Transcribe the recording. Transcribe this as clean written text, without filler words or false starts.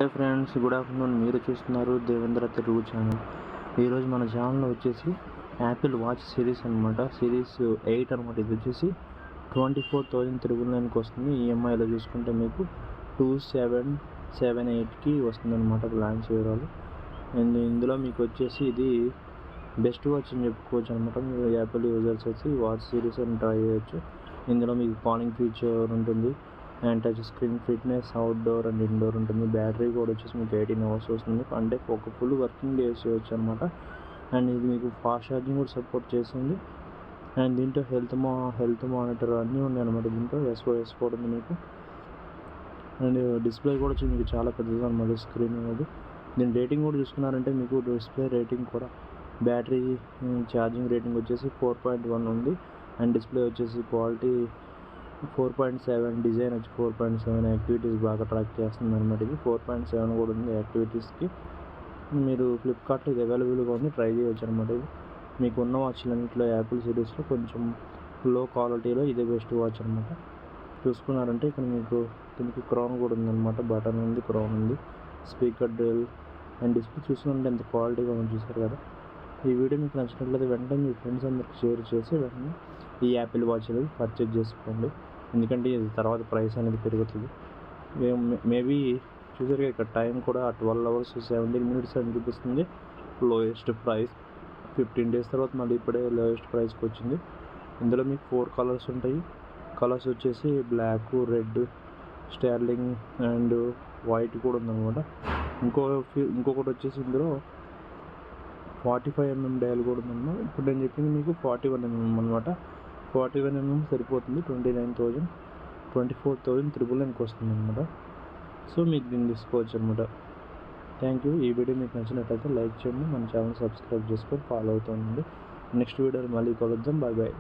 Hi friends, good afternoon. మీరు చూస్తున్నారు Devendra Telugu channel. ఈరోజు మన ఛానల్లో వచ్చేసి యాపిల్ వాచ్ సిరీస్ అనమాట. సిరీస్ 8 అనమాట. ఇది వచ్చేసి 24,399కి వస్తుంది. ఈఎంఐలో చూసుకుంటే మీకు 2778కి వస్తుంది అనమాట ప్లాన్స్ వివరాలు. అండ్ ఇందులో మీకు వచ్చేసి ఇది బెస్ట్ వాచ్ అని చెప్పుకోవచ్చు అనమాట. మీరు యాపిల్ యూజర్స్ వచ్చి వాచ్ సిరీస్ అని ట్రై చేయొచ్చు. ఇందులో మీకు కాలింగ్ ఫీచర్ ఉంటుంది and touch screen, fitness, outdoor and indoor ఉంటుంది. బ్యాటరీ కూడా వచ్చేసి మీకు 18 అవర్స్ వస్తుంది. అంటే ఒక ఫుల్ వర్కింగ్ డేస్ చేయొచ్చు అనమాట. అండ్ ఇది మీకు ఫాస్ట్ ఛార్జింగ్ కూడా సపోర్ట్ చేస్తుంది. అండ్ దీంట్లో హెల్త్ మానిటర్ అన్నీ ఉన్నాయి అనమాట. దీంట్లో SOS కూడా ఉంది మీకు. అండ్ డిస్ప్లే కూడా వచ్చి మీకు చాలా పెద్దది అనమాట స్క్రీన్ అనేది. దీని రేటింగ్ కూడా చూసుకున్నారంటే మీకు డిస్ప్లే రేటింగ్ కూడా బ్యాటరీ ఛార్జింగ్ రేటింగ్ వచ్చేసి 4.1 ఉంది. అండ్ డిస్ప్లే వచ్చేసి క్వాలిటీ 4.7, డిజైన్ వచ్చి 4.7, యాక్టివిటీస్ బాగా ట్రాక్ చేస్తుంది అనమాట. ఇది 4.7 కూడా ఉంది యాక్టివిటీస్కి. మీరు ఫ్లిప్కార్ట్లో ఇది అవైలబుల్గా ఉంది, ట్రై చేయొచ్చు అనమాట. ఇది మీకు ఉన్న వాచ్లన్నింటిలో యాపిల్ సిరీస్లో కొంచెం లో క్వాలిటీలో ఇదే బెస్ట్ వాచ్ అనమాట. చూసుకున్నారంటే ఇక్కడ మీకు దీనికి క్రౌన్ కూడా ఉందన్నమాట. బటన్ ఉంది, క్రౌన్ ఉంది, స్పీకర్ డ్రిల్ అండ్ డిస్ప్లే చూసుకుంటే ఎంత క్వాలిటీగా ఉంది చూసారు కదా. ఈ వీడియో మీకు నచ్చినట్లయితే వెంటనే మీ ఫ్రెండ్స్ అందరికి షేర్ చేసి వెంటనే ఈ యాపిల్ వాచ్ అనేది పర్చేజ్ చేసుకోండి. ఎందుకంటే ఇది తర్వాత ప్రైస్ అనేది పెరుగుతుంది. మేబీ చూసారు ఇక్కడ టైం కూడా 12 hours 17 minutes అని చూపిస్తుంది. లోయెస్ట్ ప్రైస్ 15 days తర్వాత మళ్ళీ ఇప్పుడే లోయెస్ట్ ప్రైస్కి వచ్చింది. ఇందులో మీకు 4 కలర్స్ ఉంటాయి. కలర్స్ వచ్చేసి black, red, starlight and white కూడా ఉందన్నమాట. ఇంకొకటి వచ్చేసి ఇందులో 45mm డయల్ కూడా ఉందన్నమాట. ఇప్పుడు నేను చెప్పింది మీకు 41mm అనమాట. 41mm సరిపోతుంది. 24,399కి వస్తుంది అనమాట. సో మీకు దీన్ని తీసుకోవచ్చు అనమాట. Thank you. ఈ వీడియో మీకు నచ్చినట్లయితే లైక్ చేయండి, మన ఛానల్ సబ్స్క్రైబ్ చేసుకొని ఫాలో అవుతుండండి. నెక్స్ట్ వీడియోలో మళ్ళీ కలుద్దాం. Bye bye.